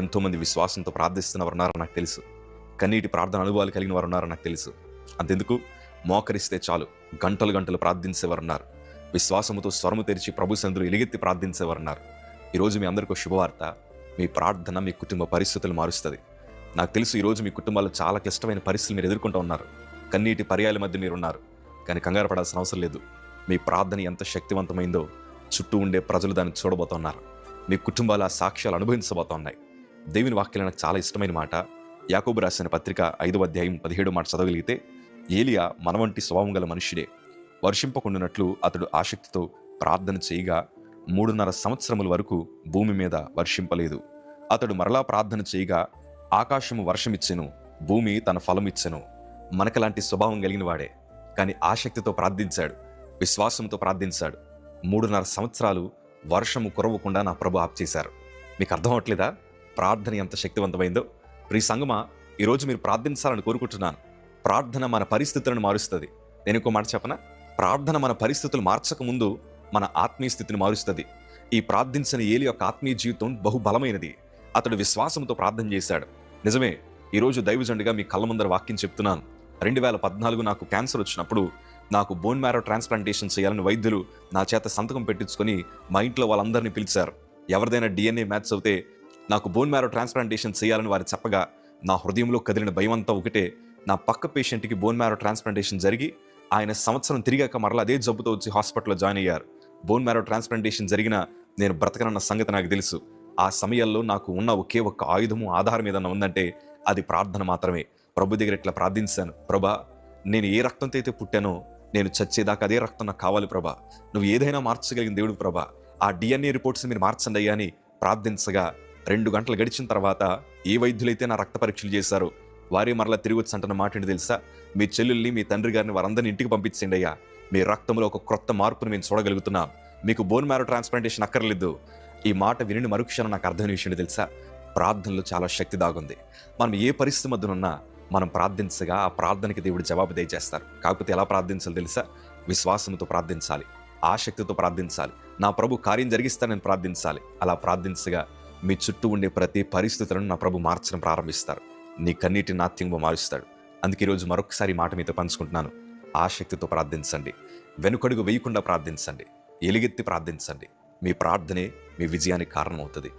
ఎంతోమంది విశ్వాసంతో ప్రార్థిస్తున్నవారు ఉన్నారని నాకు తెలుసు. కన్నీటి ప్రార్థన అనుభవాలు కలిగిన వారు ఉన్నారని నాకు తెలుసు. అంతెందుకు, మోకరిస్తే చాలు గంటలు గంటలు ప్రార్థించేవారు ఉన్నారు. విశ్వాసముతో స్వరము తెరిచి ప్రభు సన్నిధిలో ఎలుగెత్తి ప్రార్థించేవారు ఉన్నారు. ఈరోజు మీ అందరికీ శుభవార్త. మీ ప్రార్థన మీ కుటుంబ పరిస్థితులు మారుస్తుంది. నాకు తెలుసు ఈరోజు మీ కుటుంబాల్లో చాలా క్లిష్టమైన పరిస్థితులు మీరు ఎదుర్కొంటూ ఉన్నారు. కన్నీటి పర్యాల మధ్య మీరు ఉన్నారు. కానీ కంగారు పడాల్సిన అవసరం లేదు. మీ ప్రార్థన ఎంత శక్తివంతమైందో చుట్టూ ఉండే ప్రజలు దాన్ని చూడబోతున్నారు. మీ కుటుంబాల సాక్ష్యాలు అనుభవించబోతున్నాయి. దేవుని వాక్యాలు నాకు చాలా ఇష్టమైన మాట. యాకోబు రాసిన పత్రిక 5వ అధ్యాయం 17వ మాట చదవగలిగితే, ఏలియా మన వంటి స్వభావం గల మనుష్యుడే. వర్షింపకుండానట్లు అతడు ఆసక్తితో ప్రార్థన చేయగా 3.5 సంవత్సరముల వరకు భూమి మీద వర్షింపలేదు. అతడు మరలా ప్రార్థన చేయగా ఆకాశము వర్షమిచ్చెను, భూమి తన ఫలమిచ్చెను. మనకలాంటి స్వభావం కలిగిన వాడే. కానీ ఆసక్తితో ప్రార్థించాడు, విశ్వాసంతో ప్రార్థించాడు. 3.5 సంవత్సరాలు వర్షము కురవకుండా నా ప్రభు ఆప్ చేశారు. మీకు అర్థం అవట్లేదా ప్రార్థన ఎంత శక్తివంతమైందో? ప్రియ సంగమా, ఈరోజు మీరు ప్రార్థించాలని కోరుకుంటున్నాను. ప్రార్థన మన పరిస్థితులను మారుస్తుంది. నేను ఇంకో మాట చెప్పనా? ప్రార్థన మన పరిస్థితులు మార్చక ముందు మన ఆత్మీయ స్థితిని మారుస్తుంది. ఈ ప్రార్థించిన ఏలి యొక్క ఆత్మీయ జీవితం బహుబలమైనది. అతడు విశ్వాసంతో ప్రార్థన చేశాడు. నిజమే, ఈరోజు దైవజండుగా మీ కళ్ళ ముందర వాక్యం చెప్తున్నాను. 2014 నాకు క్యాన్సర్ వచ్చినప్పుడు నాకు బోన్ మ్యారో ట్రాన్స్ప్లాంటేషన్ చేయాలని వైద్యులు నా చేత సంతకం పెట్టించుకొని మా ఇంట్లో వాళ్ళందరినీ పిలిచారు. ఎవరిదైనా DNA మ్యాచ్ అవుతే నాకు బోన్ మ్యారో ట్రాన్స్ప్లాంటేషన్ చేయాలని వారు చెప్పగా నా హృదయంలో కదిలిన భయం అంతా ఒకటే. నా పక్క పేషెంట్కి బోన్ మ్యారో ట్రాన్స్ప్లాంటేషన్ జరిగి ఆయన సంవత్సరం తిరిగాక మరలా అదే జబ్బుతో వచ్చి హాస్పిటల్లో జాయిన్ అయ్యారు. బోన్ మ్యారో ట్రాన్స్ప్లాంటేషన్ జరిగిన నేను బ్రతకనన్న సంగతి నాకు తెలుసు. ఆ సమయాల్లో నాకు ఉన్న ఒకే ఒక్క ఆయుధము, ఆధారం ఏదన్నా ఉందంటే అది ప్రార్థన మాత్రమే. ప్రభు దగ్గర ఇట్లా ప్రార్థించాను, ప్రభా నేను ఏ రక్తంతో అయితే పుట్టానో నేను చచ్చేదాకా అదే రక్తం నాకు కావాలి ప్రభా. నువ్వు ఏదైనా మార్చగలిగిన దేవుడు ప్రభా. ఆ DNA రిపోర్ట్స్ మీరు మార్చండి అయ్యా అని ప్రార్థించగా 2 గంటలు గడిచిన తర్వాత ఏ వైద్యులైతే నా రక్త పరీక్షలు చేశారో వారే మరలా తిరిగి వచ్చి అంటున్న మాట ఏంటి తెలుసా? మీ చెల్లెల్ని, మీ తండ్రి గారిని, వారందరినీ ఇంటికి పంపించండి అయ్యా. మీ రక్తంలో ఒక క్రొత్త మార్పును మేము చూడగలుగుతున్నాం. మీకు బోన్ మ్యారో ట్రాన్స్ప్లాంటేషన్ అక్కర్లేదు. ఈ మాట విని మరుక్షణం నాకు అర్థమైన విషయం తెలుసా? ప్రార్థనలో చాలా శక్తి దాగుంది. మనం ఏ పరిస్థితి మధ్యనున్నా మనం ప్రార్థించగా ఆ ప్రార్థనకి దేవుడు జవాబు దయచేస్తారు. కాకపోతే ఎలా ప్రార్థించాలి తెలుసా? విశ్వాసంతో ప్రార్థించాలి, ఆసక్తితో ప్రార్థించాలి. నా ప్రభు కార్యం జరిగిస్తానని ప్రార్థించాలి. అలా ప్రార్థించగా మీ చుట్టూ ఉండే ప్రతి పరిస్థితులను నా ప్రభు మార్చడం ప్రారంభిస్తారు. నీ కన్నీటి నాట్యంగా మారుస్తాడు. అందుకే ఈరోజు మరొకసారి మాట మీతో పంచుకుంటున్నాను. ఆసక్తితో ప్రార్థించండి, వెనుకడుగు వేయకుండా ప్రార్థించండి, ఎలుగెత్తి ప్రార్థించండి. మీ ప్రార్థనే మీ విజయానికి కారణమవుతుంది.